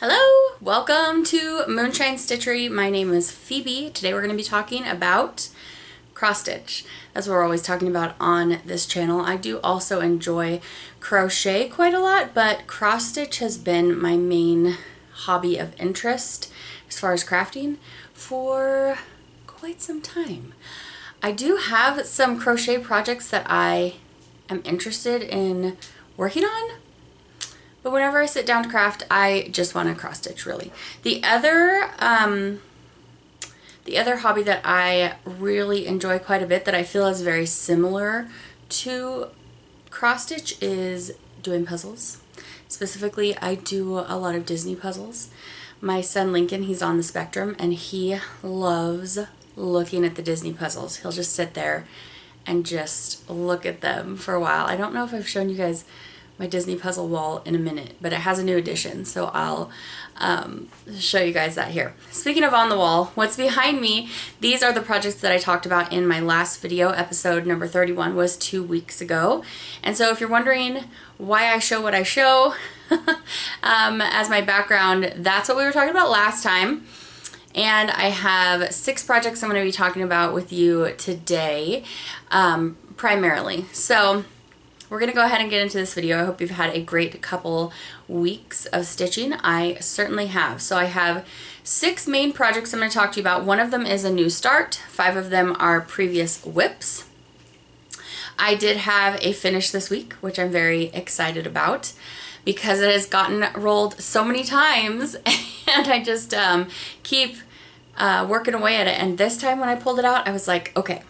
Hello, welcome to Moonshine Stitchery. My name is Phoebe. Today we're going to be talking about cross stitch. That's what we're always talking about on this channel. I do also enjoy crochet quite a lot, but cross stitch has been my main hobby of interest as far as crafting for quite some time. I do have some crochet projects that I am interested in working on, but whenever I sit down to craft, I just want to cross stitch, really. The other hobby that I really enjoy quite a bit that I feel is very similar to cross stitch is doing puzzles. Specifically, I do a lot of Disney puzzles. My son Lincoln, he's on the spectrum, and he loves looking at the Disney puzzles. He'll just sit there and just look at them for a while. I don't know if I've shown you guys my Disney puzzle wall in a minute, but it has a new addition, so I'll show you guys that here. Speaking of on the wall, what's behind me, these are the projects that I talked about in my last video. Episode number 31 was 2 weeks ago, and so if you're wondering why I show what I show as my background, that's what we were talking about last time. And I have 6 projects I'm going to be talking about with you today, primarily. So we're going to go ahead and get into this video. I hope you've had a great couple weeks of stitching. I certainly have. So I have 6 main projects I'm going to talk to you about. One of them is a new start. 5 of them are previous WIPs. I did have a finish this week, which I'm very excited about because it has gotten rolled so many times and I just keep working away at it. And this time when I pulled it out, I was like, okay,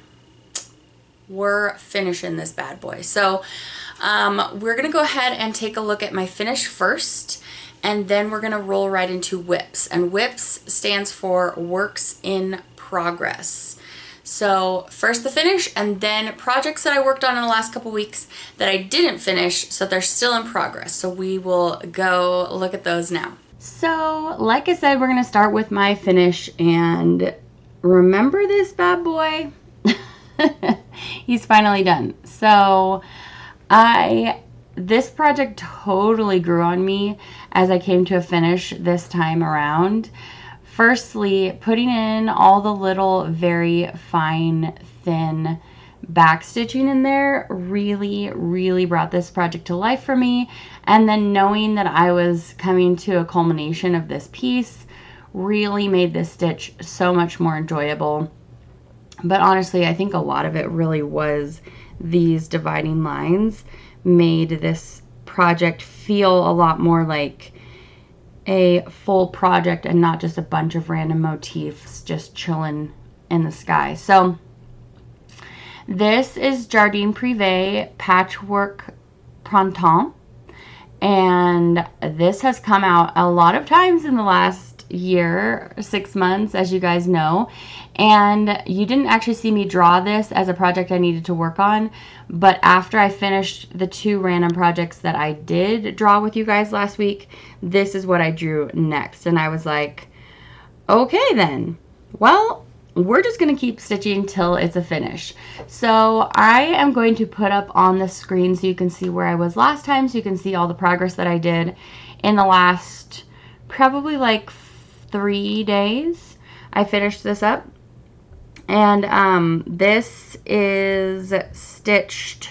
we're finishing this bad boy. So we're gonna go ahead and take a look at my finish first, and then we're gonna roll right into WIPs. And WIPs stands for Works in Progress. So first the finish, and then projects that I worked on in the last couple weeks that I didn't finish, so they're still in progress. So we will go look at those now. So like I said, we're gonna start with my finish, and remember this bad boy? He's finally done. So this project totally grew on me as I came to a finish this time around. Firstly, putting in all the little very fine, thin back stitching in there really brought this project to life for me. And then knowing that I was coming to a culmination of this piece really made this stitch so much more enjoyable. But honestly, I think a lot of it really was these dividing lines made this project feel a lot more like a full project and not just a bunch of random motifs just chilling in the sky. So this is Jardine Prive Patchwork Printemps, and this has come out a lot of times in the last year, 6 months, as you guys know. And you didn't actually see me draw this as a project I needed to work on, but after I finished the 2 random projects that I did draw with you guys last week, this is what I drew next. And I was like, okay then, well, we're just going to keep stitching till it's a finish. So I am going to put up on the screen so you can see where I was last time, so you can see all the progress that I did in the last probably like 3 days. I finished this up. And this is stitched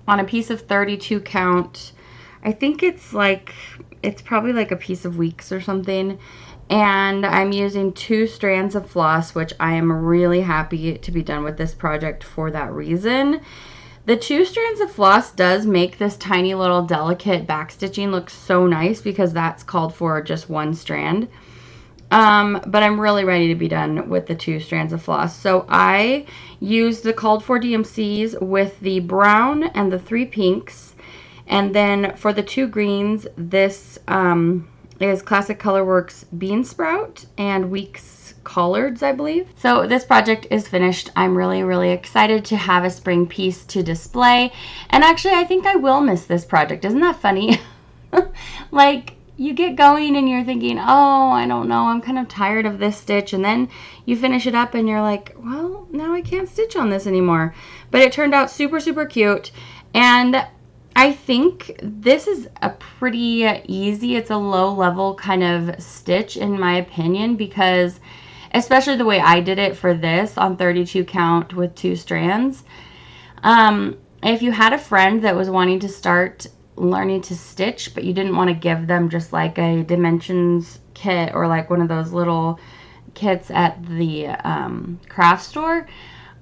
on a piece of 32 count. I think it's probably like a piece of weeks or something. And I'm using 2 strands of floss, which I am really happy to be done with this project for that reason. The 2 strands of floss does make this tiny little delicate back stitching look so nice because that's called for just 1 strand. But I'm really ready to be done with the 2 strands of floss. So I used the called for DMCs with the brown and the 3 pinks. And then for the 2 greens, this is Classic Colorworks Bean Sprout and Weeks Collards, I believe. So this project is finished. I'm really excited to have a spring piece to display. And actually, I think I will miss this project. Isn't that funny? Like, you get going and you're thinking, oh, I don't know, I'm kind of tired of this stitch, and then you finish it up and you're like, well, now I can't stitch on this anymore. But it turned out super cute, and I think this is a pretty easy, it's a low level kind of stitch in my opinion, because especially the way I did it for this on 32 count with 2 strands. If you had a friend that was wanting to start learning to stitch, but you didn't want to give them just like a dimensions kit or like one of those little kits at the craft store,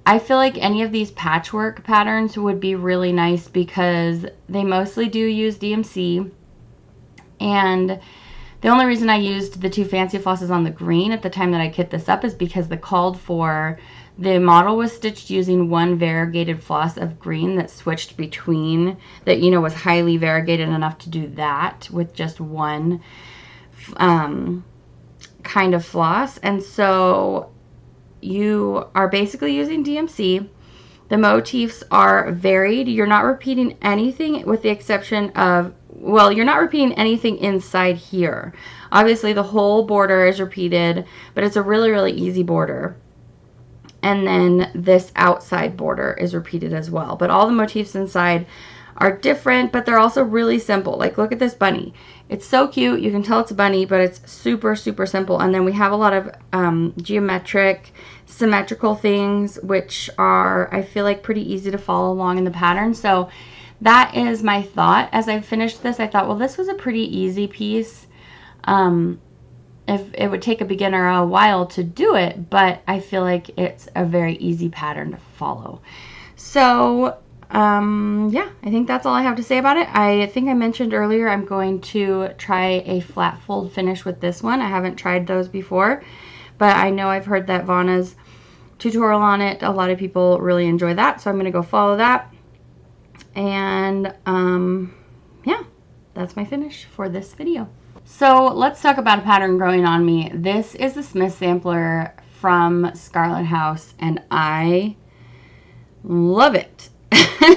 I feel like any of these patchwork patterns would be really nice because they mostly do use DMC. And the only reason I used the 2 fancy flosses on the green at the time that I kit this up is because the model was stitched using 1 variegated floss of green that switched between, that, you know, was highly variegated enough to do that with just 1 kind of floss. And so you are basically using DMC. The motifs are varied. You're not repeating anything with the exception of, well, you're not repeating anything inside here. Obviously the whole border is repeated, but it's a really, really easy border. And then this outside border is repeated as well. But all the motifs inside are different, but they're also really simple. Like, look at this bunny. It's so cute. You can tell it's a bunny, but it's super, super simple. And then we have a lot of geometric, symmetrical things, which are, I feel like, pretty easy to follow along in the pattern. So that is my thought. As I finished this, I thought, well, this was a pretty easy piece. If it would take a beginner a while to do it, but I feel like it's a very easy pattern to follow. So yeah, I think that's all I have to say about it. I think I mentioned earlier I'm going to try a flat fold finish with this one. I haven't tried those before, but I know I've heard that Vanna's tutorial on it, a lot of people really enjoy that, so I'm going to go follow that. And yeah, that's my finish for this video. So let's talk about a pattern growing on me. This is the Smith sampler from Scarlett House, and I love it.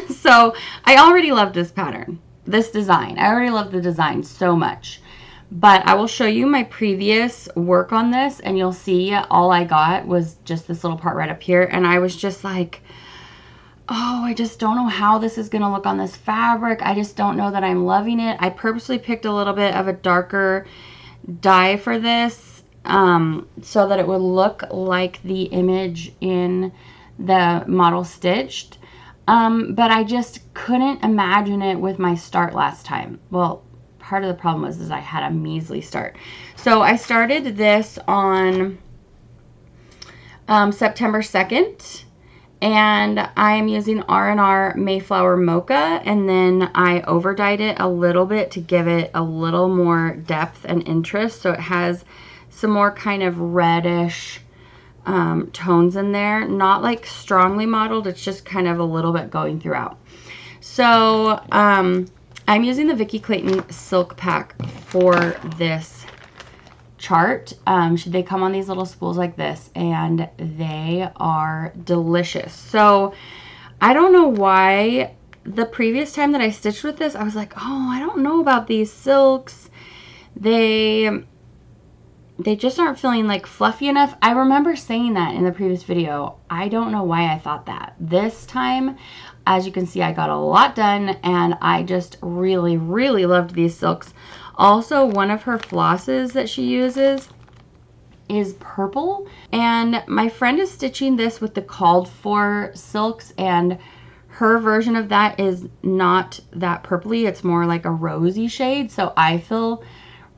So I already love this pattern, this design. I already love the design so much. But I will show you my previous work on this, and you'll see all I got was just this little part right up here. And I was just like, oh, I just don't know how this is going to look on this fabric. I just don't know that I'm loving it. I purposely picked a little bit of a darker dye for this so that it would look like the image in the model stitched. But I just couldn't imagine it with my start last time. Well, part of the problem was I had a measly start. So I started this on September 2nd. And I am using R&R Mayflower Mocha, and then I over-dyed it a little bit to give it a little more depth and interest. So it has some more kind of reddish tones in there. Not like strongly modeled, it's just kind of a little bit going throughout. So I'm using the Vicki Clayton Silk Pack for this chart. They come on these little spools like this, and they are delicious. So I don't know why the previous time that I stitched with this, I was like, oh, I don't know about these silks. They just aren't feeling like fluffy enough. I remember saying that in the previous video. I don't know why I thought that. This time, as you can see, I got a lot done, and I just really, really loved these silks. Also, one of her flosses that she uses is purple, and my friend is stitching this with the called for silks, and her version of that is not that purpley. It's more like a rosy shade, so I feel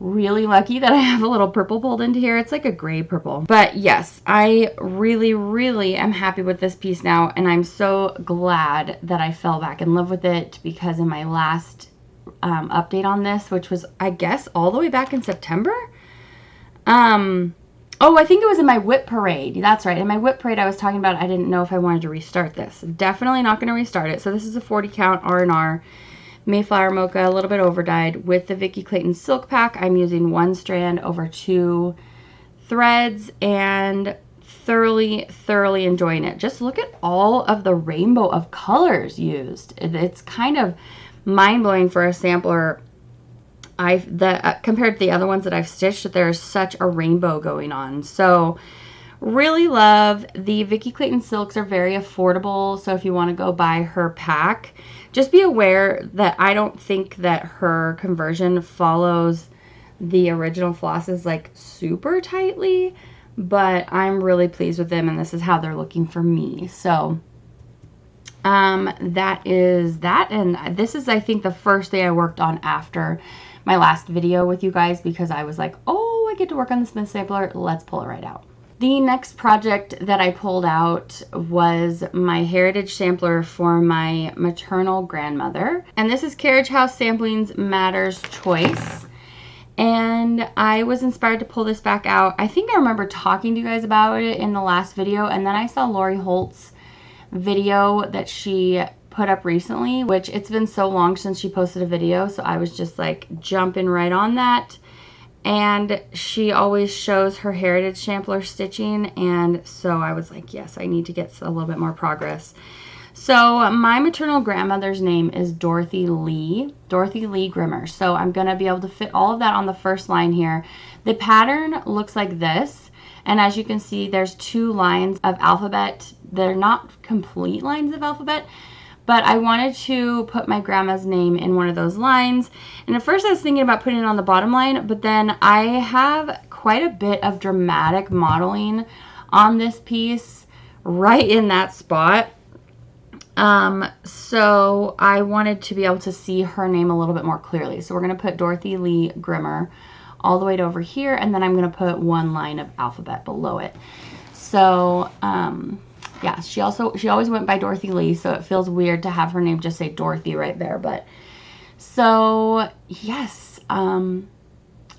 really lucky that I have a little purple pulled into here. It's like a gray purple. But yes, I really, really am happy with this piece now, and I'm so glad that I fell back in love with it, because in my last update on this, which was, I guess, all the way back in September. Oh, I think it was in my WIP parade. That's right. In my WIP parade, I was talking about I didn't know if I wanted to restart this. Definitely not going to restart it. So this is a 40 count R&R Mayflower Mocha, a little bit over-dyed with the Vicki Clayton Silk Pack. I'm using 1 strand over 2 threads, and thoroughly, thoroughly enjoying it. Just look at all of the rainbow of colors used. It's kind of mind-blowing for a sampler. Compared to the other ones that I've stitched, there's such a rainbow going on. So Really love the Vicki Clayton silks, are very affordable. So if you want to go buy her pack, just be aware that I don't think that her conversion follows the original flosses like super tightly, but I'm really pleased with them, and this is how they're looking for me. So that is that, and this is, I think, the first day I worked on after my last video with you guys, because I was like, oh, I get to work on the Smith sampler, let's pull it right out. The next project that I pulled out was my Heritage sampler for my maternal grandmother, and this is Carriage House Samplings Matters Choice. And I was inspired to pull this back out. I think I remember talking to you guys about it in the last video, and then I saw Lori Holt's video that she put up recently, which it's been so long since she posted a video, so I was just like jumping right on that. And she always shows her Heritage sampler stitching, and so I was like, yes, I need to get a little bit more progress. So my maternal grandmother's name is Dorothy Lee Grimmer. So I'm going to be able to fit all of that on the first line here. The pattern looks like this. And as you can see, there's 2 lines of alphabet. They're not complete lines of alphabet, but I wanted to put my grandma's name in one of those lines. And at first I was thinking about putting it on the bottom line, but then I have quite a bit of dramatic modeling on this piece right in that spot. So I wanted to be able to see her name a little bit more clearly. So we're going to put Dorothy Lee Grimmer all the way to over here, and then I'm going to put 1 line of alphabet below it. So, yeah, she always went by Dorothy Lee, so it feels weird to have her name just say Dorothy right there. But so yes, I'm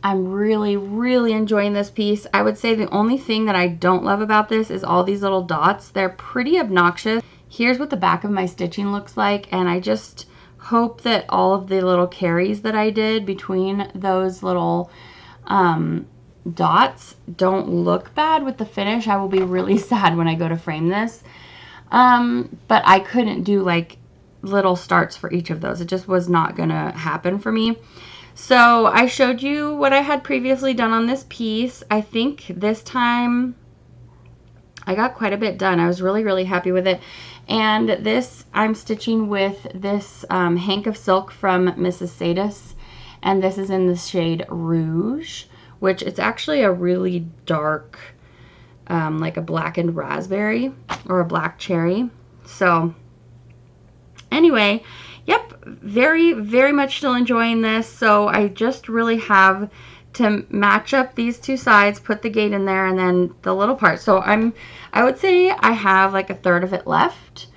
really, really enjoying this piece. I would say the only thing that I don't love about this is all these little dots. They're pretty obnoxious. Here's what the back of my stitching looks like, and I just hope that all of the little carries that I did between those little dots don't look bad with the finish. I will be really sad when I go to frame this. But I couldn't do like little starts for each of those. It just was not gonna happen for me. So I showed you what I had previously done on this piece. I think this time I got quite a bit done. I was really, really happy with it. And this, I'm stitching with this hank of silk from Mrs. Sadis, and this is in the shade Rouge, which it's actually a really dark, like a blackened raspberry or a black cherry. So anyway, yep, very, very much still enjoying this. So I just really have to match up these 2 sides, put the gate in there, and then the little part. So I would say I have like 1/3 of it left.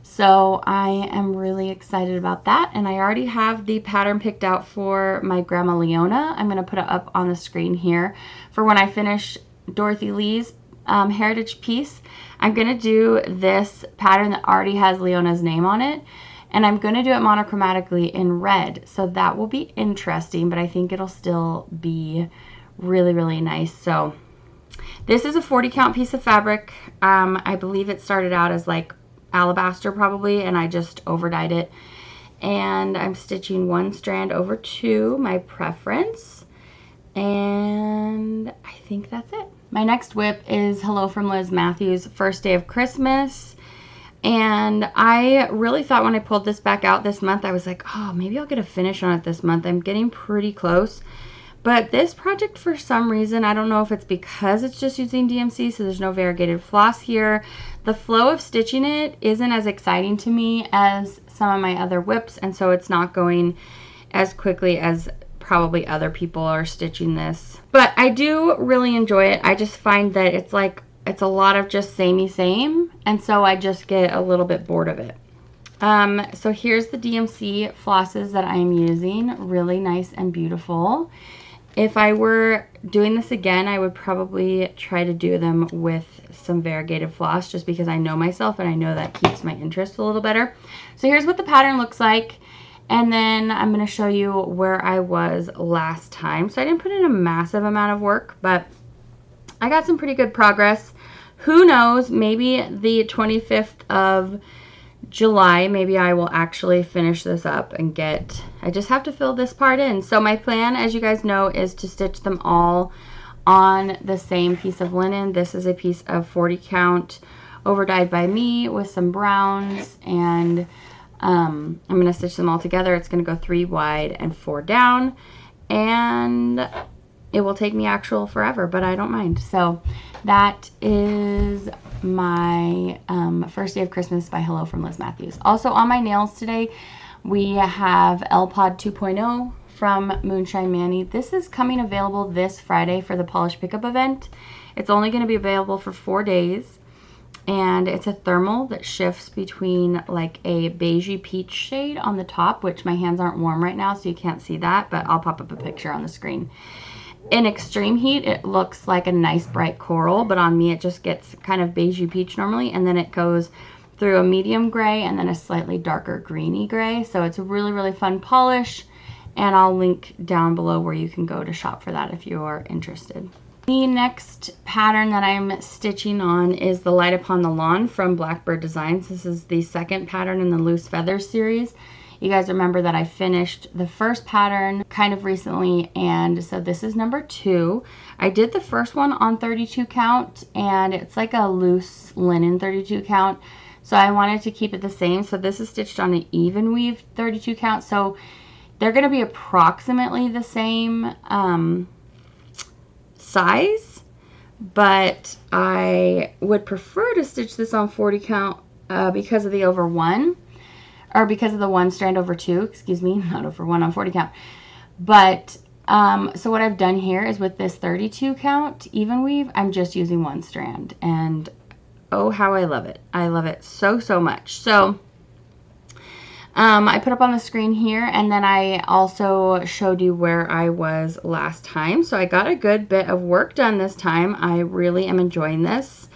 So I am really excited about that. And I already have the pattern picked out for my Grandma Leona. I'm going to put it up on the screen here for when I finish Dorothy Lee's Heritage piece. I'm going to do this pattern that already has Leona's name on it. And I'm going to do it monochromatically in red. So that will be interesting, but I think it'll still be really, really nice. So this is a 40 count piece of fabric. I believe it started out as like alabaster probably, and I just over dyed it. And I'm stitching 1 strand over 2, my preference. And I think that's it. My next WIP is Hello from Liz Matthews, First Day of Christmas. And I really thought when I pulled this back out this month, I was like, oh, maybe I'll get a finish on it this month. I'm getting pretty close. But this project, for some reason, I don't know if it's because it's just using DMC, so there's no variegated floss here. The flow of stitching it isn't as exciting to me as some of my other WIPs, and so it's not going as quickly as probably other people are stitching this. But I do really enjoy it. I just find that it's like, it's a lot of just samey same, and so I just get a little bit bored of it. So here's the DMC flosses that I am using. Really nice and beautiful. If I were doing this again, I would probably try to do them with some variegated floss, just because I know myself and I know that keeps my interest a little better. So here's what the pattern looks like. And then I'm going to show you where I was last time. So I didn't put in a massive amount of work, but I got some pretty good progress. Who knows, maybe the 25th of July, maybe I will actually finish this up and I just have to fill this part in. So my plan, as you guys know, is to stitch them all on the same piece of linen. This is a piece of 40 count over dyed by me with some browns, and I'm going to stitch them all together. It's going to go 3 wide and 4 down, and it will take me actual forever, but I don't mind. So that is my first day of Christmas by Hello from Liz Matthews. Also on my nails today, we have L-Pod 2.0 from Moonshine Manny. This is coming available this Friday for the polish pickup event. It's only going to be available for 4 days, and it's a thermal that shifts between like a beigey peach shade on the top, which my hands aren't warm right now so you can't see that, but I'll pop up a picture on the screen. In extreme heat, it looks like a nice bright coral, but on me it just gets kind of beigey peach normally, and then it goes through a medium gray and then a slightly darker greeny gray. So it's a really, really fun polish, and I'll link down below where you can go to shop for that if you are interested. The next pattern that I'm stitching on is the Light Upon the Lawn from Blackbird Designs. This is the second pattern in the Loose Feathers series. You guys remember that I finished the first pattern kind of recently, and so this is number 2. I did the first one on 32 count, and it's like a loose linen 32 count. So I wanted to keep it the same. So this is stitched on an even weave 32 count. So they're going to be approximately the same size, but I would prefer to stitch this on 40 count because of the over 1, or because of the 1 strand over 2, excuse me, not over 1 on 40 count. But so what I've done here is with this 32 count even weave, I'm just using 1 strand, and oh, how I love it. I love it so, so much. So I put up on the screen here, and then I also showed you where I was last time. So I got a good bit of work done this time. I really am enjoying this.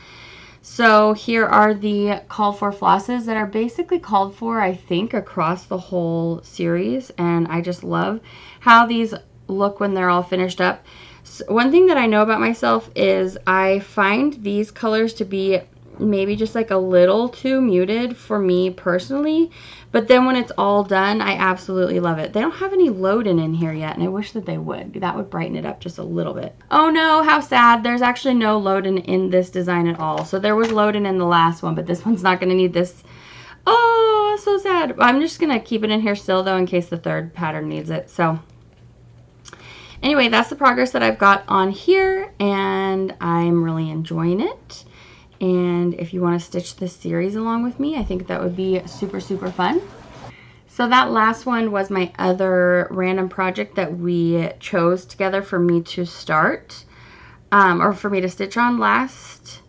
So here are the called for flosses that are basically called for, I think, across the whole series. And I just love how these look when they're all finished up. So one thing that I know about myself is I find these colors to be maybe just like a little too muted for me personally, but then when it's all done, I absolutely love it. They don't have any load-in in here yet, and I wish that they would. That would brighten it up just a little bit. Oh no, how sad. There's actually no load-in in this design at all. So there was load-in in the last one, but this one's not going to need this. Oh, so sad. I'm just going to keep it in here still though in case the third pattern needs it. So anyway, that's the progress that I've got on here, and I'm really enjoying it. And if you want to stitch this series along with me, I think that would be super, super fun. So that last one was my other random project that we chose together for me to start, or for me to stitch on last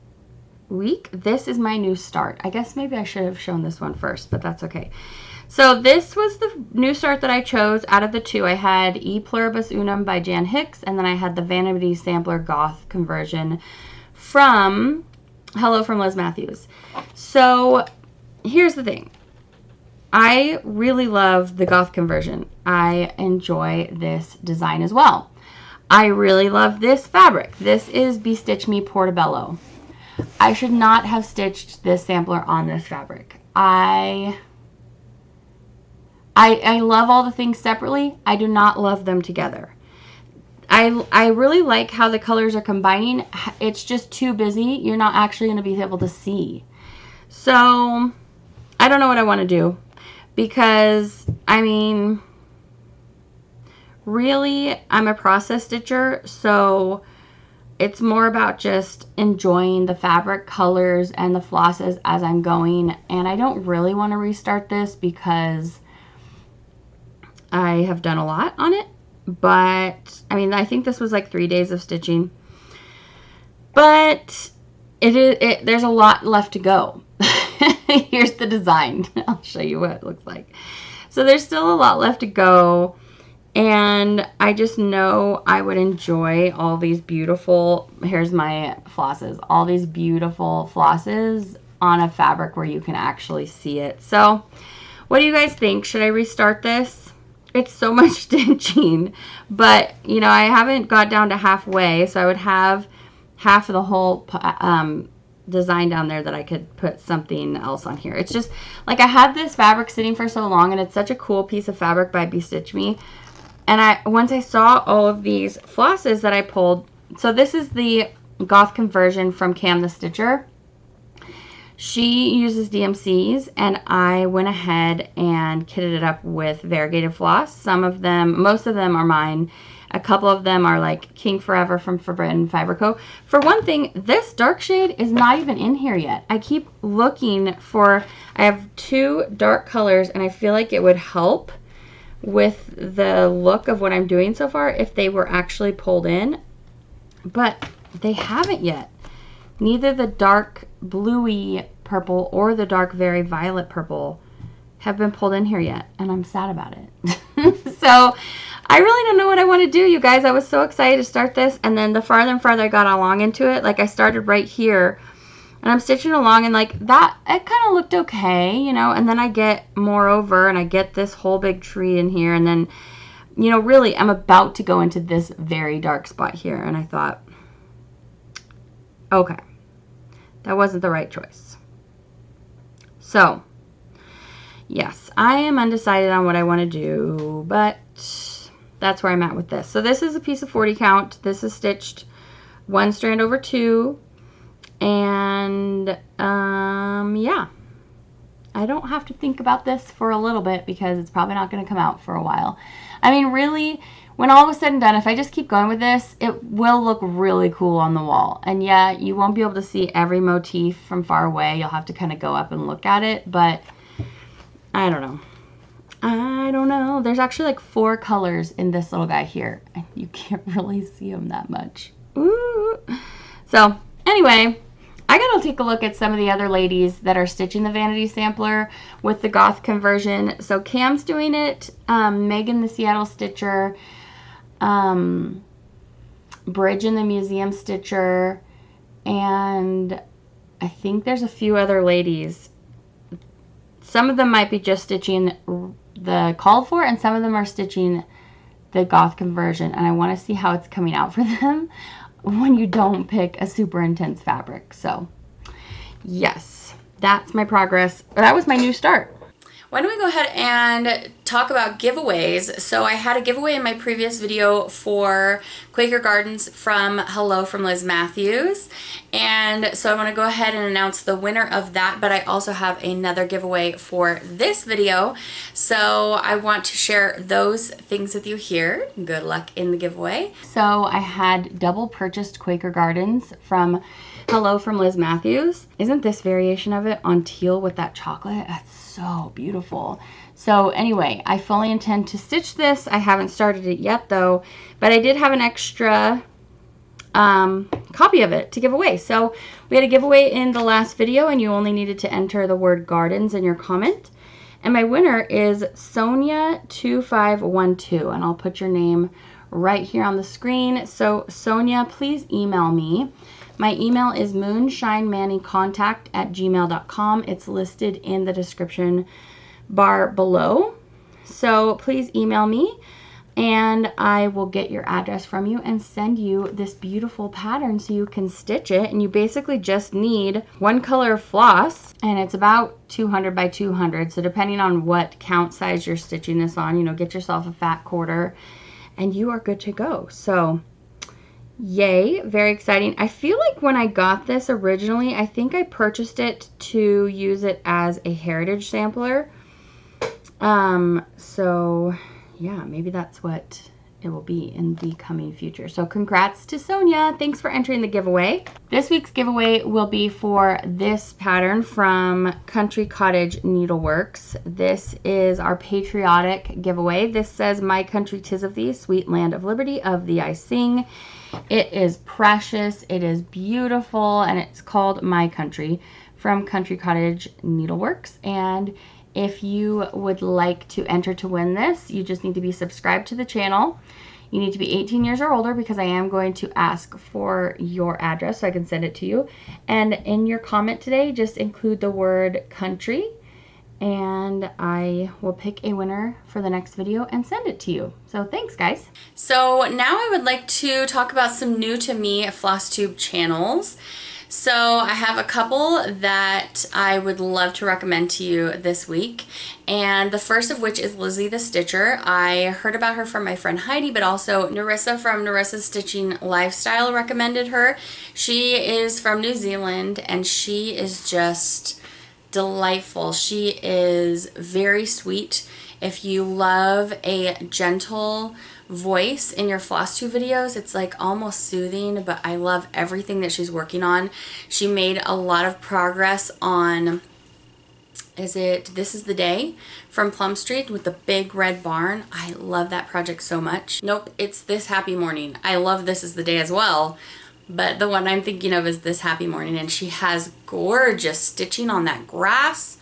week. This is my new start. I guess maybe I should have shown this one first, but that's okay. So this was the new start that I chose out of the 2. I had E Pluribus Unum by Jan Hicks, and then I had the Vanity Sampler Goth conversion from Hello from Liz Matthews. So here's the thing. I really love the Goth conversion. I enjoy this design as well. I really love this fabric. This is Be Stitch Me Portobello. I should not have stitched this sampler on this fabric. I love all the things separately. I do not love them together. I really like how the colors are combining. It's just too busy. You're not actually going to be able to see. So I don't know what I want to do, because I mean, really, I'm a process stitcher, so it's more about just enjoying the fabric colors and the flosses as I'm going. And I don't really want to restart this because I have done a lot on it. But I mean, I think this was like 3 days of stitching, but there's a lot left to go. Here's the design. I'll show you what it looks like. So there's still a lot left to go, and I just know I would enjoy all these beautiful, here's my flosses, all these beautiful flosses on a fabric where you can actually see it. So what do you guys think? Should I restart this? It's so much stitching, but you know, I haven't got down to halfway, so I would have half of the whole design down there that I could put something else on here. It's just like I had this fabric sitting for so long, and it's such a cool piece of fabric by Be Stitch Me. And once I saw all of these flosses that I pulled, So this is the Goth Conversion from Cam the Stitcher. She uses DMCs, and I went ahead and kitted it up with variegated floss. Some of them, most of them are mine. A couple of them are like King Forever from Forbidden Fiber Co. For one thing, this dark shade is not even in here yet. I keep looking for, I have 2 dark colors, and I feel like it would help with the look of what I'm doing so far if they were actually pulled in, but they haven't yet. Neither the dark bluey purple or the dark very violet purple have been pulled in here yet, and I'm sad about it. So I really don't know what I want to do, you guys. I was so excited to start this, and then the farther and farther I got along into it, like I started right here, and I'm stitching along, and like that, it kind of looked okay, you know, and then I get more over, and I get this whole big tree in here, and then, you know, really, I'm about to go into this very dark spot here, and I thought, okay, that wasn't the right choice. So, yes, I am undecided on what I want to do, but that's where I'm at with this. So this is a piece of 40 count. This is stitched 1 strand over 2. And, yeah, I don't have to think about this for a little bit because it's probably not going to come out for a while. I mean, really, when all is said and done, if I just keep going with this, it will look really cool on the wall. And yeah, you won't be able to see every motif from far away. You'll have to kind of go up and look at it, but I don't know. I don't know. There's actually like 4 colors in this little guy here, and you can't really see them that much. Ooh. So anyway, I gotta take a look at some of the other ladies that are stitching the Vanity sampler with the Goth Conversion. So Cam's doing it, Megan the Seattle Stitcher, Bridge in the Museum Stitcher, and I think there's a few other ladies. Some of them might be just stitching the called for, and some of them are stitching the Goth Conversion, and I want to see how it's coming out for them when you don't pick a super intense fabric. So yes, that's my progress. That was my new start. Why don't we go ahead and talk about giveaways. So I had a giveaway in my previous video for Quaker Gardens from Hello from Liz Matthews. And so I want to go ahead and announce the winner of that, but I also have another giveaway for this video. So I want to share those things with you here. Good luck in the giveaway. So I had double purchased Quaker Gardens from Hello from Liz Matthews. Isn't this variation of it on teal with that chocolate? That's so beautiful. So anyway, I fully intend to stitch this. I haven't started it yet though, but I did have an extra copy of it to give away. So we had a giveaway in the last video, and you only needed to enter the word gardens in your comment. And my winner is Sonia2512, and I'll put your name right here on the screen. So Sonia, please email me. My email is moonshinemanicontact@gmail.com. It's listed in the description bar below. So please email me, and I will get your address from you and send you this beautiful pattern so you can stitch it. And you basically just need 1 color of floss, and it's about 200 by 200. So depending on what count size you're stitching this on, you know, get yourself a fat quarter and you are good to go. So yay, very exciting. I feel like when I got this originally, I think I purchased it to use it as a heritage sampler. So yeah, maybe that's what it will be in the coming future. So congrats to Sonia. Thanks for entering the giveaway. This week's giveaway will be for this pattern from Country Cottage Needleworks. This is our patriotic giveaway. This says, "My country 'tis of thee, sweet land of liberty, of thee I sing." It is precious, it is beautiful, and it's called My Country from Country Cottage Needleworks. And if you would like to enter to win this, you just need to be subscribed to the channel. You need to be 18 years or older, because I am going to ask for your address so I can send it to you. And in your comment today, just include the word country, and I will pick a winner for the next video and send it to you. So thanks, guys. So now I would like to talk about some new to me Flosstube channels. So I have a couple that I would love to recommend to you this week, and the first of which is Lizzie the Stitcher. I heard about her from my friend Heidi, but also Narissa from Narissa's Stitching Lifestyle recommended her. She is from New Zealand and she is just delightful. She is very sweet. If you love a gentle voice in your Flosstube videos, it's like almost soothing, but I love everything that she's working on. She made a lot of progress on, This Is the Day from Plum Street with the big red barn. I love that project so much. Nope, it's This Happy Morning. I love This Is the Day as well, but the one I'm thinking of is This Happy Morning, and she has gorgeous stitching on that grass.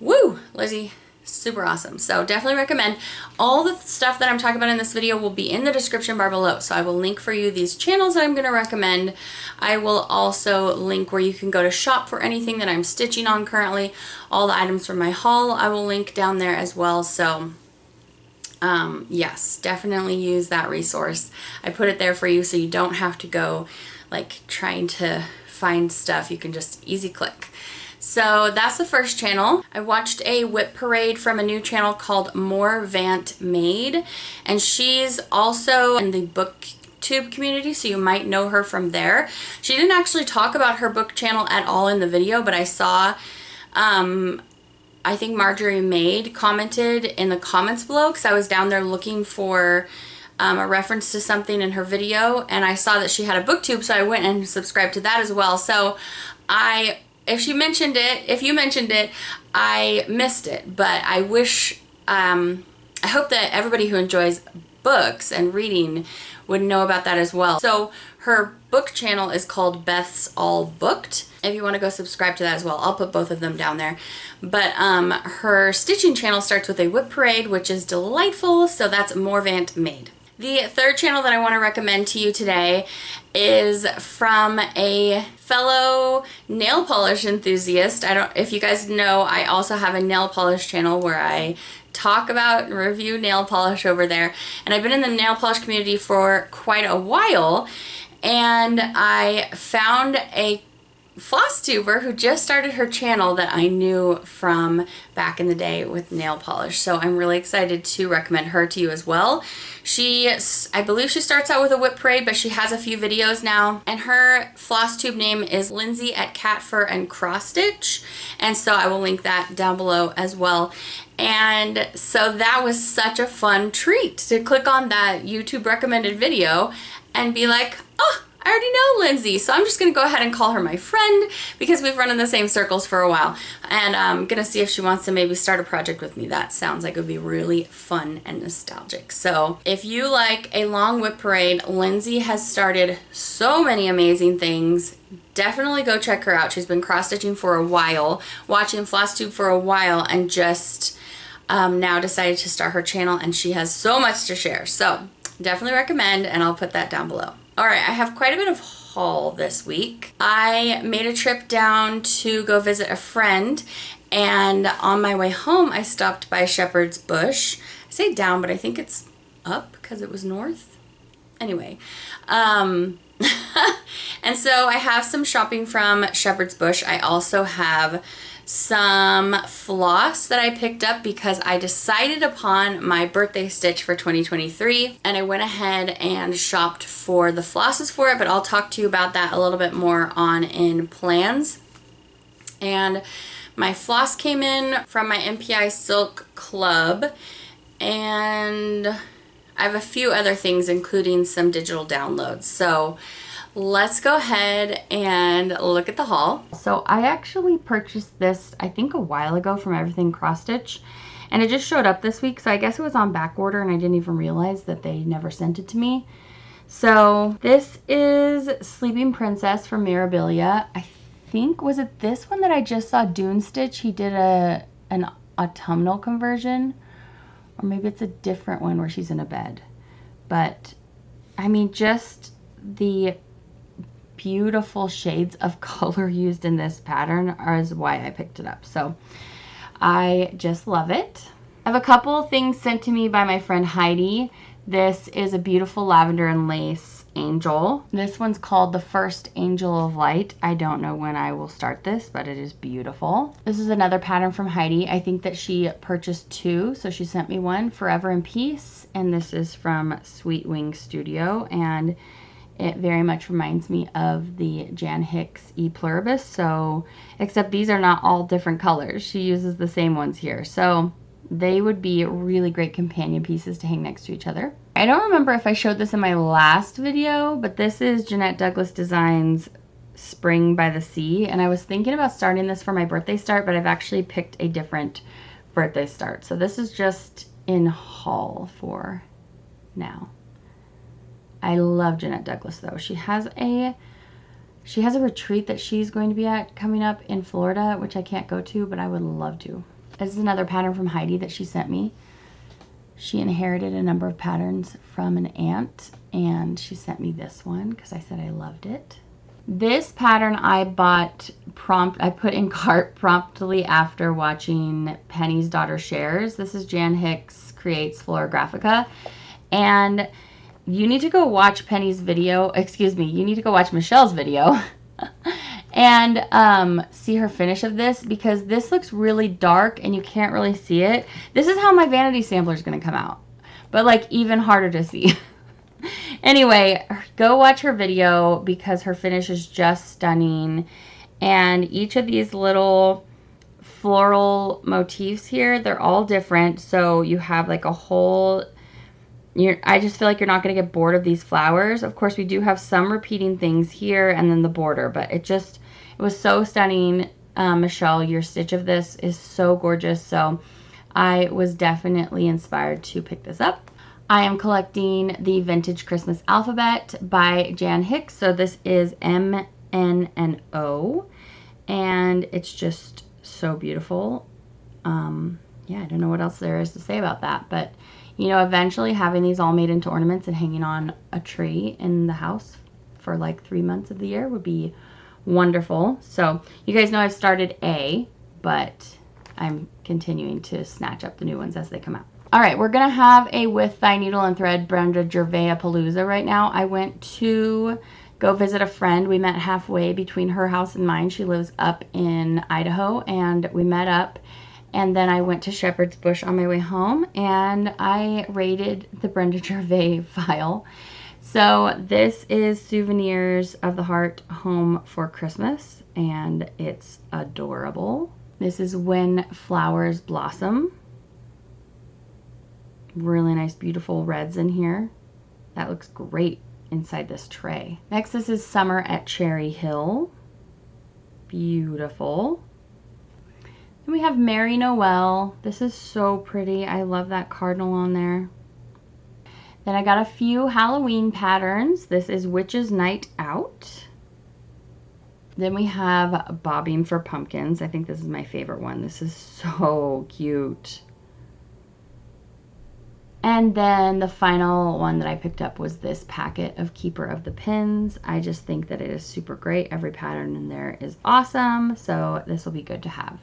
Woo, Lizzie. Super awesome. So definitely recommend. All the stuff that I'm talking about in this video will be in the description bar below. So I will link for you these channels that I'm going to recommend. I will also link where you can go to shop for anything that I'm stitching on currently. All the items from my haul I will link down there as well. So yes, definitely use that resource. I put it there for you so you don't have to go like trying to find stuff. You can just easy click. So that's the first channel. I watched a whip parade from a new channel called More Vant Made, and she's also in the booktube community, so you might know her from there. She didn't actually talk about her book channel at all in the video, but I saw, I think Marjorie Maid commented in the comments below, because I was down there looking for a reference to something in her video, and I saw that she had a booktube, so I went and subscribed to that as well. So if you mentioned it, I missed it, but I wish, I hope that everybody who enjoys books and reading would know about that as well. So her book channel is called Beth's All Booked. If you want to go subscribe to that as well, I'll put both of them down there. But her stitching channel starts with a whip parade, which is delightful, so that's More Vant Made. The third channel that I want to recommend to you today is from a fellow nail polish enthusiast. If you guys know, I also have a nail polish channel where I talk about and review nail polish over there. And I've been in the nail polish community for quite a while, and I found a Flosstuber who just started her channel that I knew from back in the day with nail polish. So I'm really excited to recommend her to you as well. I believe she starts out with a whip parade, but she has a few videos now. And her Flosstube name is Lindsay at Cat Fur and Cross Stitch. And so I will link that down below as well. And so that was such a fun treat to click on that YouTube recommended video and be like, oh, I already know Lindsay, so I'm just going to go ahead and call her my friend because we've run in the same circles for a while. And I'm going to see if she wants to maybe start a project with me. That sounds like it would be really fun and nostalgic. So if you like a long whip parade, Lindsay has started so many amazing things. Definitely go check her out. She's been cross-stitching for a while, watching Flosstube for a while, and just now decided to start her channel, and she has so much to share. So definitely recommend, and I'll put that down below. Alright, I have quite a bit of haul this week. I made a trip down to go visit a friend, and on my way home I stopped by Shepherd's Bush. I say down, but I think it's up because it was north. Anyway, and so I have some shopping from Shepherd's Bush. I also have some floss that I picked up because I decided upon my birthday stitch for 2023, and I went ahead and shopped for the flosses for it, but I'll talk to you about that a little bit more on in plans. And my floss came in from my MPI Silk Club, and I have a few other things, including some digital downloads. So let's go ahead and look at the haul. So I actually purchased this, I think, a while ago from Everything Cross Stitch, and it just showed up this week, so I guess it was on back order and I didn't even realize that they never sent it to me. So this is Sleeping Princess from Mirabilia. I think, was it this one that I just saw Dune Stitch? He did an autumnal conversion, or maybe it's a different one where she's in a bed. But I mean, just the beautiful shades of color used in this pattern is why I picked it up. So I just love it. I have a couple of things sent to me by my friend Heidi. This is a beautiful lavender and lace Angel. This one's called The First Angel of Light. I don't know when I will start this, but it is beautiful. This is another pattern from Heidi. I think that she purchased two, so she sent me one, Forever in Peace, and this is from Sweet Wing Studio, and it very much reminds me of the Jan Hicks E Pluribus, so, except these are not all different colors. She uses the same ones here, so they would be really great companion pieces to hang next to each other. I don't remember if I showed this in my last video, but this is Jeanette Douglas Designs Spring by the Sea, and I was thinking about starting this for my birthday start, but I've actually picked a different birthday start. So this is just in haul for now. I love Jeanette Douglas though. She has a retreat that she's going to be at coming up in Florida, which I can't go to, but I would love to. This is another pattern from Heidi that she sent me. She inherited a number of patterns from an aunt, and she sent me this one because I said I loved it. This pattern I bought I put in cart promptly after watching Penny's Daughter Shares. This is Jan Hicks Creates Florographica, and you need to go watch Penny's video, excuse me, you need to go watch Michelle's video and see her finish of this, because this looks really dark and you can't really see it. This is how my vanity sampler is going to come out, but like even harder to see. Anyway, go watch her video because her finish is just stunning, and each of these little floral motifs here, they're all different, so you have like a whole... I just feel like you're not going to get bored of these flowers. Of course, we do have some repeating things here and then the border, but it was so stunning. Michelle, your stitch of this is so gorgeous, so I was definitely inspired to pick this up. I am collecting the Vintage Christmas Alphabet by Jan Hicks, so this is M, N, and O, and it's just so beautiful. Yeah, I don't know what else there is to say about that, but you know, eventually having these all made into ornaments and hanging on a tree in the house for like 3 months of the year would be wonderful. So you guys know I've started A, but I'm continuing to snatch up the new ones as they come out. All right, we're going to have a With Thy Needle and Thread Brenda Gervais palooza right now. I went to go visit a friend. We met halfway between her house and mine. She lives up in Idaho, and we met up. And then I went to Shepherd's Bush on my way home, and I raided the Brenda Gervais file. So this is Souvenirs of the Heart Home for Christmas, and it's adorable. This is When Flowers Blossom. Really nice, beautiful reds in here. That looks great inside this tray. Next, this is Summer at Cherry Hill. Beautiful. Then we have Mary Noel. This is so pretty. I love that cardinal on there. Then I got a few Halloween patterns. This is Witch's Night Out. Then we have Bobbing for Pumpkins. I think this is my favorite one. This is so cute. And then the final one that I picked up was this packet of Keeper of the Pins. I just think that it is super great. Every pattern in there is awesome, so this will be good to have.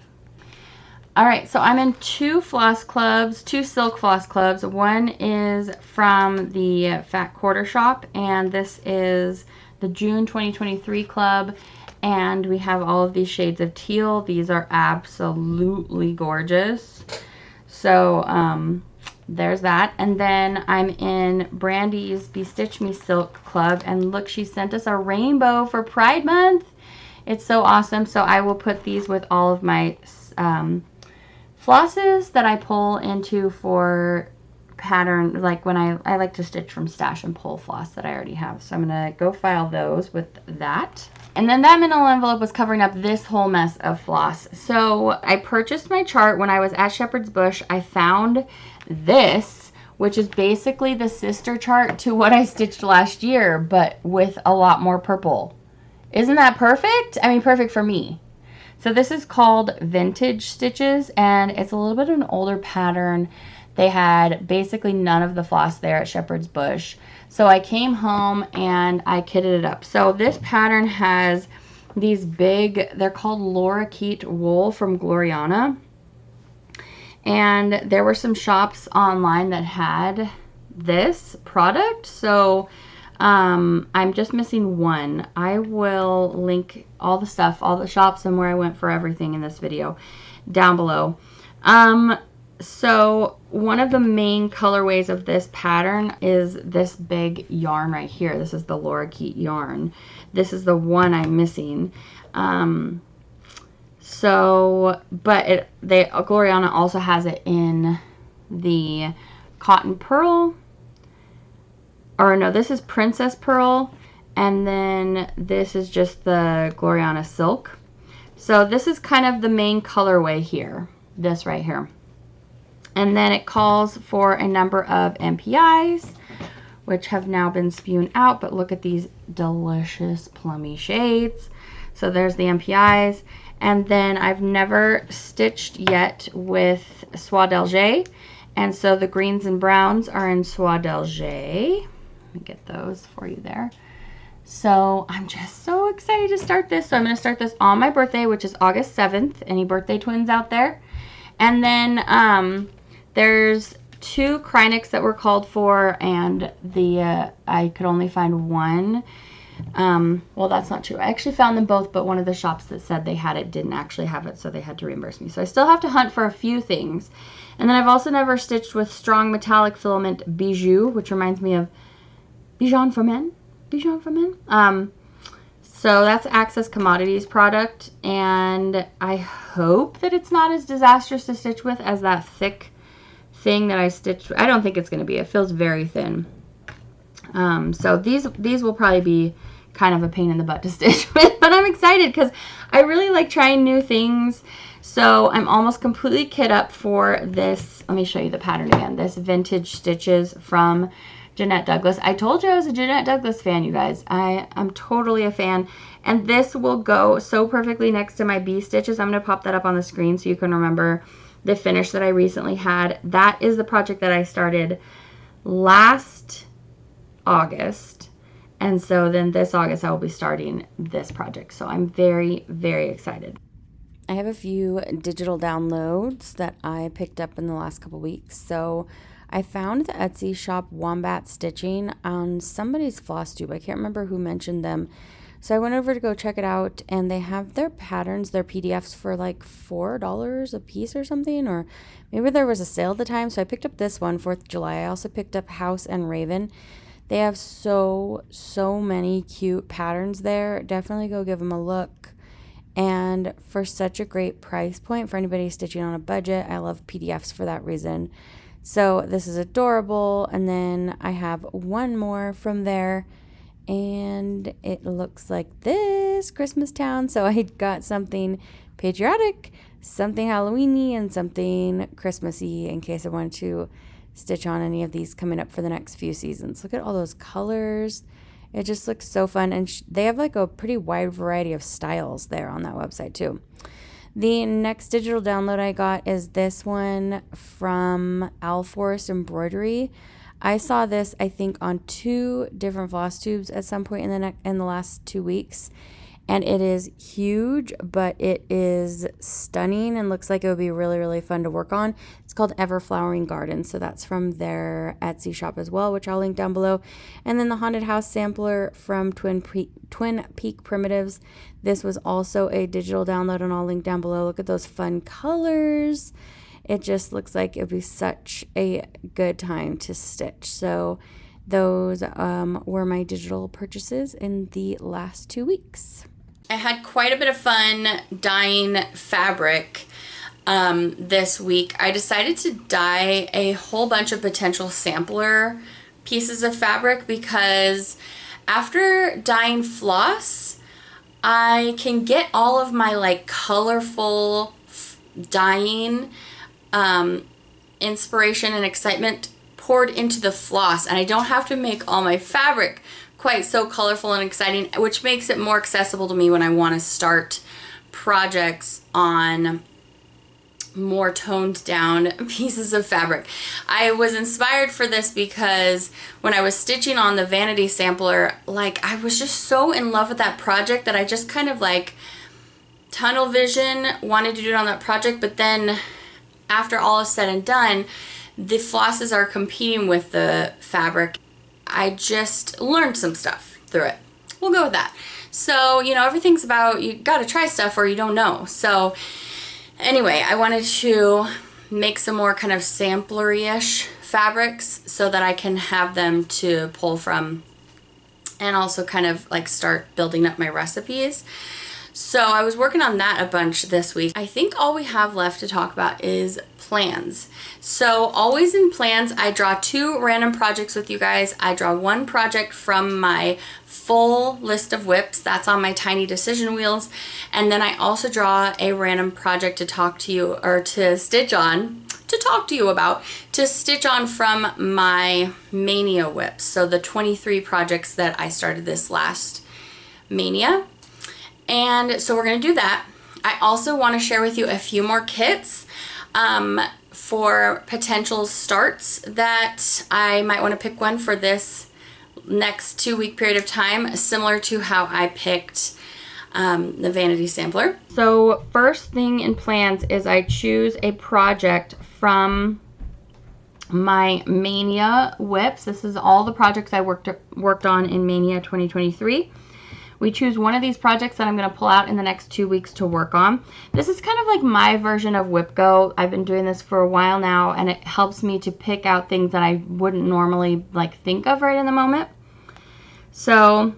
All right, so I'm in two silk floss clubs. One is from the Fat Quarter Shop, and this is the June 2023 club, and we have all of these shades of teal. These are absolutely gorgeous. So there's that. And then I'm in Brandy's Bestitch Me Silk Club, and look, she sent us a rainbow for Pride Month. It's so awesome. So I will put these with all of my flosses that I pull into for pattern, like when I like to stitch from stash and pull floss that I already have. So I'm gonna go file those with that. And then that manila envelope was covering up this whole mess of floss. So I purchased my chart when I was at Shepherd's Bush. I found this, which is basically the sister chart to what I stitched last year, but with a lot more purple. Isn't that perfect? I mean, perfect for me. So this is called Vintage Stitches, and it's a little bit of an older pattern. They had basically none of the floss there at Shepherd's Bush. So I came home and I kitted it up. So this pattern has these big, they're called Lorikeet wool from Gloriana. And there were some shops online that had this product. So I'm just missing one. I will link all the stuff, all the shops and where I went for everything in this video down below. So one of the main colorways of this pattern is this big yarn right here. This is the Lorikeet yarn. This is the one I'm missing. But Gloriana also has it in the cotton pearl. Or no, this is Princess Pearl, and then this is just the Gloriana Silk. So this is kind of the main colorway here, this right here. And then it calls for a number of MPIs, which have now been spewed out, but look at these delicious plummy shades. So there's the MPIs. And then I've never stitched yet with Soie d'Alger, and so the greens and browns are in Soie d'Alger. Let me get those for you there. So I'm just so excited to start this. So I'm going to start this on my birthday, which is August 7th. Any birthday twins out there? And then there's 2 Krynics that were called for, and I could only find one. Well, that's not true. I actually found them both, but one of the shops that said they had it didn't actually have it, so they had to reimburse me. So I still have to hunt for a few things. And then I've also never stitched with Strong Metallic Filament Bijou, which reminds me of Bijon for Men. Bijon for Men. So that's Access Commodities product, and I hope that it's not as disastrous to stitch with as that thick thing that I stitched. I don't think it's going to be. It feels very thin. So these will probably be kind of a pain in the butt to stitch with, but I'm excited because I really like trying new things. So I'm almost completely kit up for this. Let me show you the pattern again. This Vintage Stitches from Jeanette Douglas. I told you I was a Jeanette Douglas fan, you guys. I'm totally a fan. And this will go so perfectly next to my bee stitches. I'm going to pop that up on the screen so you can remember the finish that I recently had. That is the project that I started last August. And so then this August I will be starting this project. So I'm very, very excited. I have a few digital downloads that I picked up in the last couple weeks. So I found the Etsy shop Wombat Stitching on somebody's Flosstube. I can't remember who mentioned them. So I went over to go check it out, and they have their patterns, their PDFs for like $4 a piece or something, or maybe there was a sale at the time. So I picked up this one, 4th of July. I also picked up House and Raven. They have so many cute patterns there. Definitely go give them a look. And for such a great price point for anybody stitching on a budget, I love PDFs for that reason. So this is adorable. And then I have one more from there, and it looks like this, Christmas Town. So I got something patriotic, something Halloween-y, and something Christmassy in case I wanted to stitch on any of these coming up for the next few seasons. Look at all those colors. It just looks so fun. And they have like a pretty wide variety of styles there on that website too. The next digital download I got is this one from Owl Forest Embroidery. I saw this, I think, on 2 different Flosstubes at some point in the last 2 weeks. And it is huge, but it is stunning and looks like it would be really, really fun to work on. It's called Ever Flowering Garden. So that's from their Etsy shop as well, which I'll link down below. And then the Haunted House sampler from Twin Peak Primitives. This was also a digital download, and I'll link down below. Look at those fun colors. It just looks like it would be such a good time to stitch. So those were my digital purchases in the last 2 weeks. I had quite a bit of fun dyeing fabric this week. I decided to dye a whole bunch of potential sampler pieces of fabric because after dyeing floss, I can get all of my like colorful dyeing inspiration and excitement poured into the floss, and I don't have to make all my fabric quite so colorful and exciting, which makes it more accessible to me when I want to start projects on more toned down pieces of fabric. I was inspired for this because when I was stitching on the Vanity sampler, like I was just so in love with that project that I just kind of like tunnel vision wanted to do it on that project, but then after all is said and done, the flosses are competing with the fabric. I just learned some stuff through it. We'll go with that. So, you know, everything's about, you got to try stuff or you don't know. So anyway, I wanted to make some more kind of samplery-ish fabrics so that I can have them to pull from and also kind of like start building up my recipes. So I was working on that a bunch this week. I think all we have left to talk about is plans. So always in plans, I draw 2 random projects with you guys. I draw 1 project from my full list of WIPs. That's on my tiny decision wheels. And then I also draw a random project to talk to you, or to stitch on, to talk to you about, to stitch on from my Mania WIPs. So the 23 projects that I started this last Mania. And so we're going to do that. I also want to share with you a few more kits for potential starts that I might want to pick one for this next 2-week period of time, similar to how I picked the Vanity sampler. So first thing in plans is I choose a project from my Mania WIPs. This is all the projects I worked on in Mania 2023. We choose one of these projects that I'm going to pull out in the next 2 weeks to work on. This is kind of like my version of WIP Go. I've been doing this for a while now, and it helps me to pick out things that I wouldn't normally like think of right in the moment. So,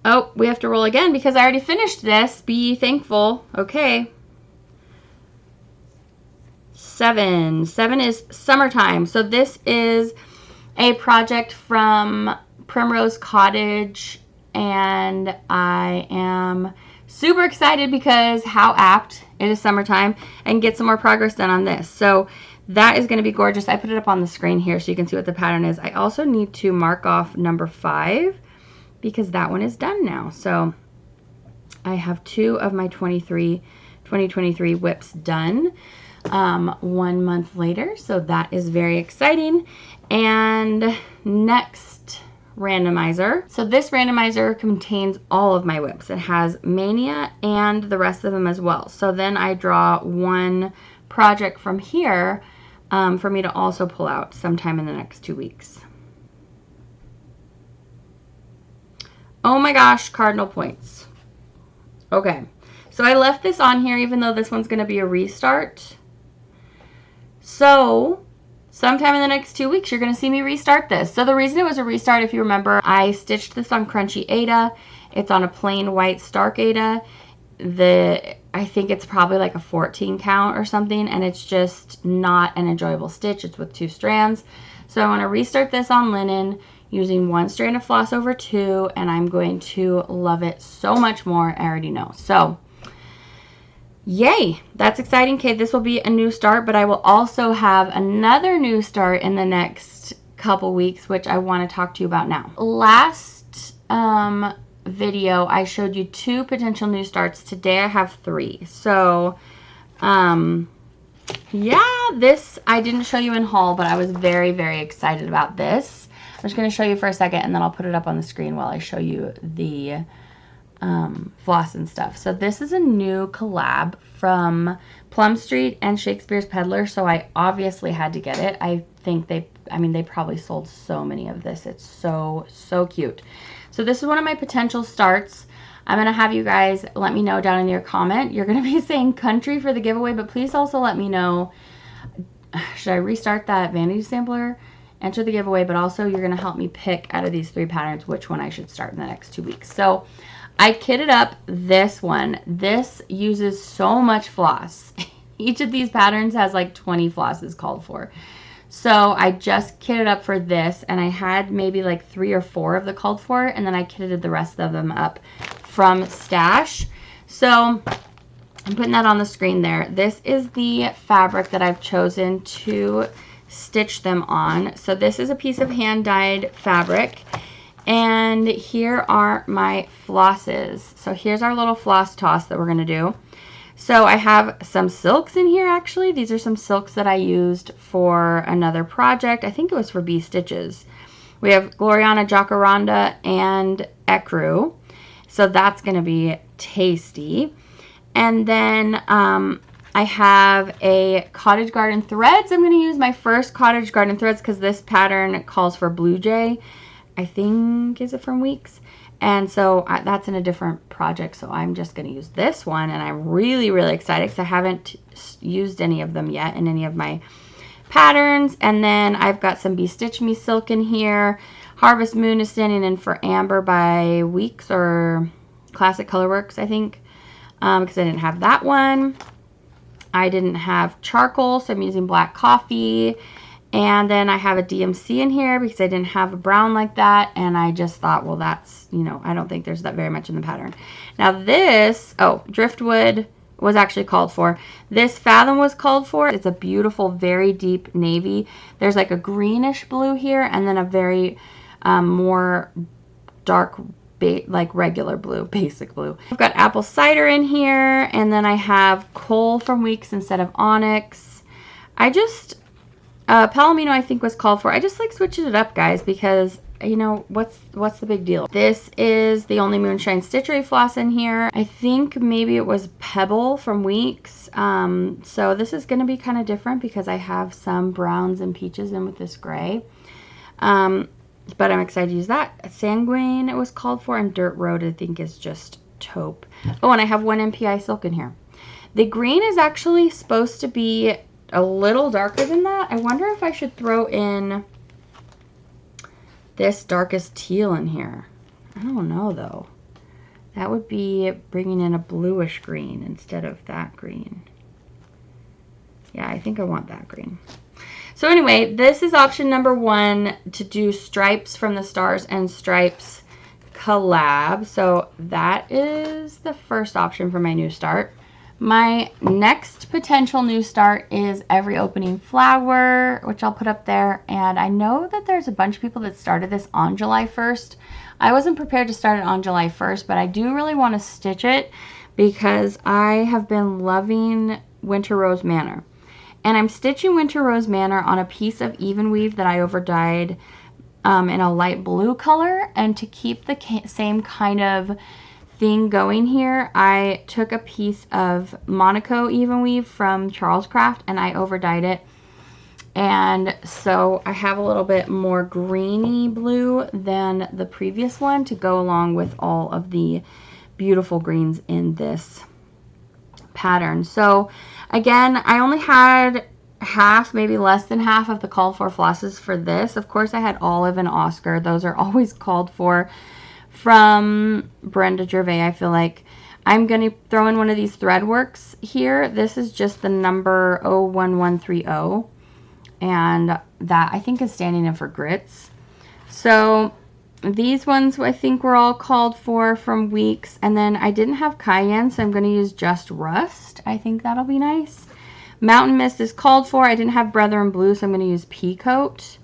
oh, we have to roll again because I already finished this. Be thankful. Okay. 7. 7 is summertime. So this is a project from Primrose Cottage, and I am super excited because how apt it is summertime, and get some more progress done on this. So that is going to be gorgeous. I put it up on the screen here so you can see what the pattern is. I also need to mark off number 5 because that one is done now. So I have 2 of my 2023 WIPs done 1 month later. So that is very exciting. And next randomizer. So this randomizer contains all of my WIPs. It has Mania and the rest of them as well. So then I draw 1 project from here for me to also pull out sometime in the next 2 weeks. Oh my gosh, cardinal points. Okay, so I left this on here even though this one's going to be a restart. So sometime in the next 2 weeks, you're going to see me restart this. So the reason it was a restart, if you remember, I stitched this on Crunchy Aida. It's on a plain white Stark Aida. I think it's probably like a 14 count or something, and it's just not an enjoyable stitch. It's with 2 strands. So I want to restart this on linen using 1 strand of floss over 2, and I'm going to love it so much more. I already know. So yay, that's exciting. Okay, this will be a new start, but I will also have another new start in the next couple weeks, which I want to talk to you about now. Last video, I showed you 2 potential new starts. Today I have 3. So, yeah, this I didn't show you in haul, but I was very, very excited about this. I'm just going to show you for a second, and then I'll put it up on the screen while I show you the floss and stuff. So this is a new collab from Plum Street and Shakespeare's Peddler, so I obviously had to get it. I think they probably sold so many of this. It's so cute. So this is one of my potential starts. I'm going to have you guys let me know down in your comment. You're going to be saying country for the giveaway, but please also let me know, should I restart that Vanity sampler, enter the giveaway, but also you're going to help me pick out of these 3 patterns which one I should start in the next 2 weeks. So I kitted up this one. This uses so much floss. Each of these patterns has like 20 flosses called for. So I just kitted up for this, and I had maybe like 3 or 4 of the called for, and then I kitted the rest of them up from Stash. So I'm putting that on the screen there. This is the fabric that I've chosen to stitch them on. So this is a piece of hand-dyed fabric. And here are my flosses. So here's our little floss toss that we're going to do. So I have some silks in here actually. These are some silks that I used for another project. I think it was for Bee Stitches. We have Gloriana Jacaranda and Ecru. So that's going to be tasty. And then I I have a Cottage Garden threads. I'm going to use my first Cottage Garden threads because this pattern calls for Blue Jay. I think, is it from Weeks? And so that's in a different project, so I'm just going to use this one, and I'm really, really excited because I haven't used any of them yet in any of my patterns. And then I've got some Be Stitch Me silk in here. Harvest Moon is standing in for Amber by Weeks or Classic Colorworks, I think, because I didn't have that one. I didn't have charcoal, so I'm using Black Coffee. And then I have a DMC in here because I didn't have a brown like that. And I just thought, well, that's, you know, I don't think there's that very much in the pattern. Now this, oh, Driftwood was actually called for. This Fathom was called for. It's a beautiful, very deep navy. There's like a greenish blue here and then a very more dark, like regular blue, basic blue. I've got apple cider in here. And then I have coal from Weeks instead of onyx. I just... Palomino I think was called for. I just like switching it up, guys, because, you know, what's the big deal? This is the only Moonshine Stitchery floss in here. I think maybe it was Pebble from Weeks. So this is going to be kind of different because I have some browns and peaches in with this gray. But I'm excited to use that. Sanguine it was called for, and Dirt Road I think is just taupe. Oh, and I have one MPI silk in here. The green is actually supposed to be a little darker than that. I wonder if I should throw in this darkest teal in here. I don't know though. That would be bringing in a bluish green instead of that green. Yeah, I think I want that green. So anyway, this is option number 1 to do Stripes from the Stars and Stripes collab. So that is the first option for my new start. My next potential new start is Every Opening Flower, which I'll put up there. And I know that there's a bunch of people that started this on July 1st. I wasn't prepared to start it on July 1st, but I do really want to stitch it because I have been loving Winter Rose Manor. And I'm stitching Winter Rose Manor on a piece of even weave that I overdyed in a light blue color. And to keep the same kind of thing going here, I took a piece of Monaco even weave from Charles Craft and I overdyed it, and so I have a little bit more greeny blue than the previous one to go along with all of the beautiful greens in this pattern. So again, I only had half, maybe less than half of the called for flosses for this. Of course I had Olive and Oscar. Those are always called for from Brenda Gervais. I feel like I'm going to throw in one of these Threadworks here. This is just the number 01130, and that I think is standing in for Grits. So these ones I think were all called for from Weeks, and then I didn't have Cayenne, so I'm going to use just Rust. I think that'll be nice. Mountain Mist is called for. I didn't have Brethren Blue, so I'm going to use Peacoat.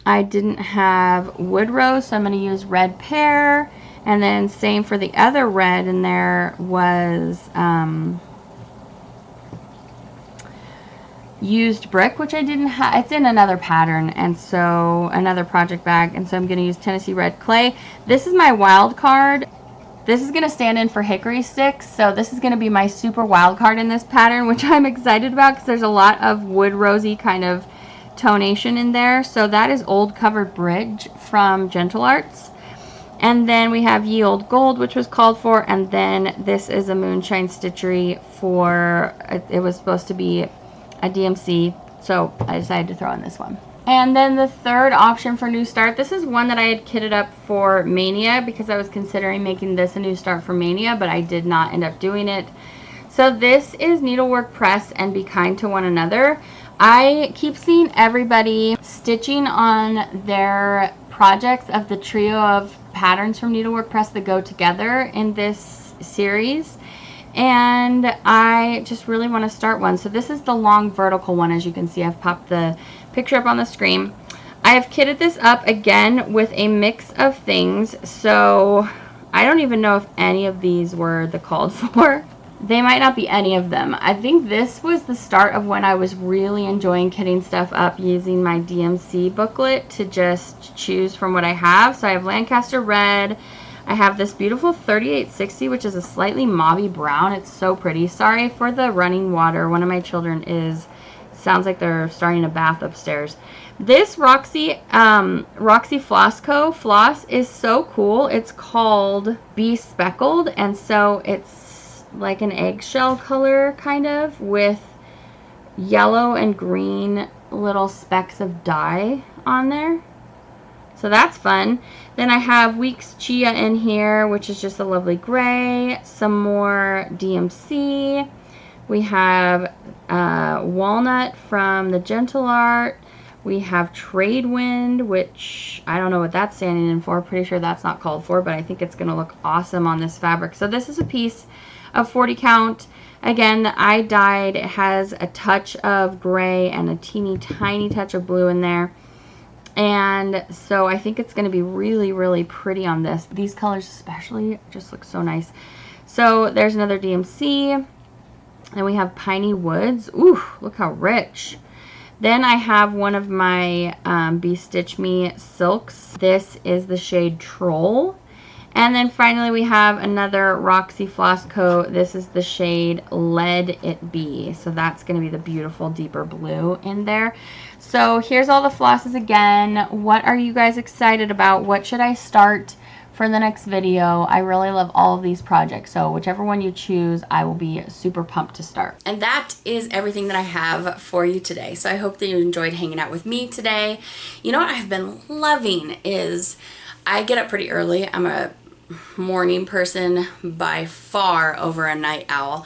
I didn't have Wood Rose, so I'm going to use Red Pear. And then same for the other red, and there was Used Brick, which I didn't have. It's in another pattern, and so another project bag. And so I'm going to use Tennessee Red Clay. This is my wild card. This is going to stand in for Hickory Sticks, so this is going to be my super wild card in this pattern, which I'm excited about because there's a lot of wood rosy kind of tonation in there. So that is Old Covered Bridge from Gentle Arts. And then we have Ye Old Gold, which was called for, and then this is a Moonshine Stitchery for, it was supposed to be a DMC, so I decided to throw in this one. And then the third option for new start, this is one that I had kitted up for Mania because I was considering making this a new start for Mania, but I did not end up doing it. So this is Needlework Press and Be Kind to One Another. I keep seeing everybody stitching on their projects of the trio of patterns from Needlework Press that go together in this series, and I just really want to start one. So this is the long vertical one. As you can see, I've popped the picture up on the screen. I have kitted this up again with a mix of things, so I don't even know if any of these were the called for. They might not be any of them. I think this was the start of when I was really enjoying kitting stuff up using my DMC booklet to just choose from what I have. So I have Lancaster Red, I have this beautiful 3860, which is a slightly mauvey brown. It's so pretty. Sorry for the running water. One of my children sounds like they're starting a bath upstairs. This Roxy Flossco floss is so cool. It's called Be Speckled, and so it's like an eggshell color kind of with yellow and green little specks of dye on there. So that's fun. Then I have Weeks Chia in here, which is just a lovely gray. Some more DMC. We have Walnut from the Gentle Art. We have Trade Wind, which I don't know what that's standing in for. Pretty sure that's not called for, but I think it's going to look awesome on this fabric. So this is a piece of 40 count. Again, the eye dyed. It has a touch of gray and a teeny tiny touch of blue in there. And so I think it's going to be really, really pretty on this. These colors especially just look so nice. So there's another DMC. Then we have Piney Woods. Ooh, look how rich. Then I have one of my Be Stitch Me silks. This is the shade Troll. And then finally we have another Roxy Flossco. This is the shade Let It Be. So that's going to be the beautiful deeper blue in there. So here's all the flosses again. What are you guys excited about? What should I start for the next video? I really love all of these projects. So whichever one you choose, I will be super pumped to start. And that is everything that I have for you today. So I hope that you enjoyed hanging out with me today. You know what I've been loving is I get up pretty early. I'm a morning person by far over a night owl,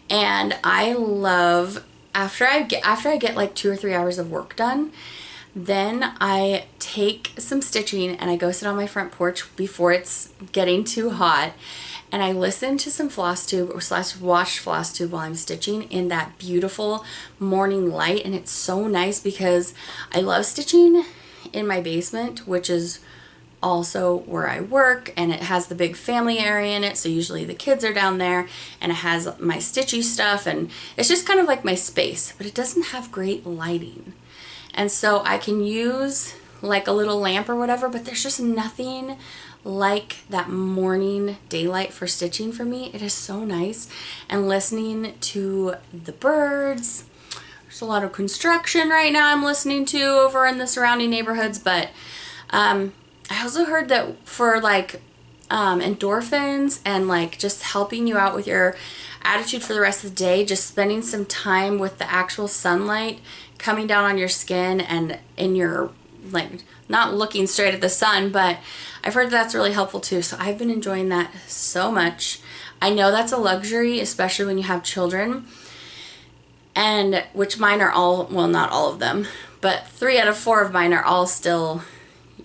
and I love after I get like 2 or 3 hours of work done, then I take some stitching and I go sit on my front porch before it's getting too hot, and I listen to some Flosstube or watch Flosstube while I'm stitching in that beautiful morning light. And it's so nice because I love stitching in my basement, which is also where I work, and it has the big family area in it, so usually the kids are down there, and it has my stitchy stuff, and it's just kind of like my space, but it doesn't have great lighting. And so I can use like a little lamp or whatever, but there's just nothing like that morning daylight for stitching for me. It is so nice. And listening to the birds, there's a lot of construction right now I'm listening to over in the surrounding neighborhoods, but I also heard that for like endorphins and like just helping you out with your attitude for the rest of the day, just spending some time with the actual sunlight coming down on your skin and in your, like, not looking straight at the sun, but I've heard that's really helpful too. So I've been enjoying that so much. I know that's a luxury, especially when you have children, and which mine are all, well, not all of them, but 3 out of 4 of mine are all still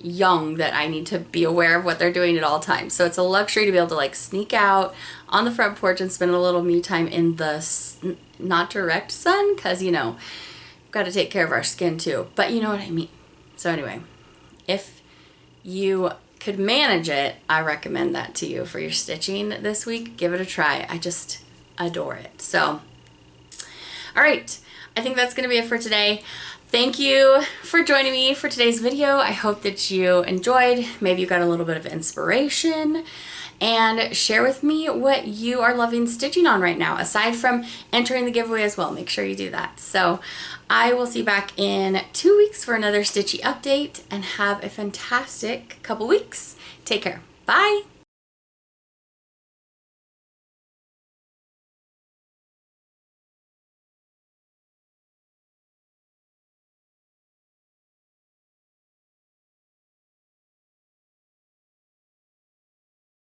young, that I need to be aware of what they're doing at all times. So it's a luxury to be able to like sneak out on the front porch and spend a little me time in the not direct sun, because you know, we've got to take care of our skin too, but you know what I mean. So anyway, if you could manage it, I recommend that to you for your stitching this week. Give it a try. I just adore it. So all right, I think that's going to be it for today. Thank you for joining me for today's video. I hope that you enjoyed. Maybe you got a little bit of inspiration, and share with me what you are loving stitching on right now, aside from entering the giveaway as well. Make sure you do that. So I will see you back in 2 weeks for another stitchy update, and have a fantastic couple weeks. Take care. Bye.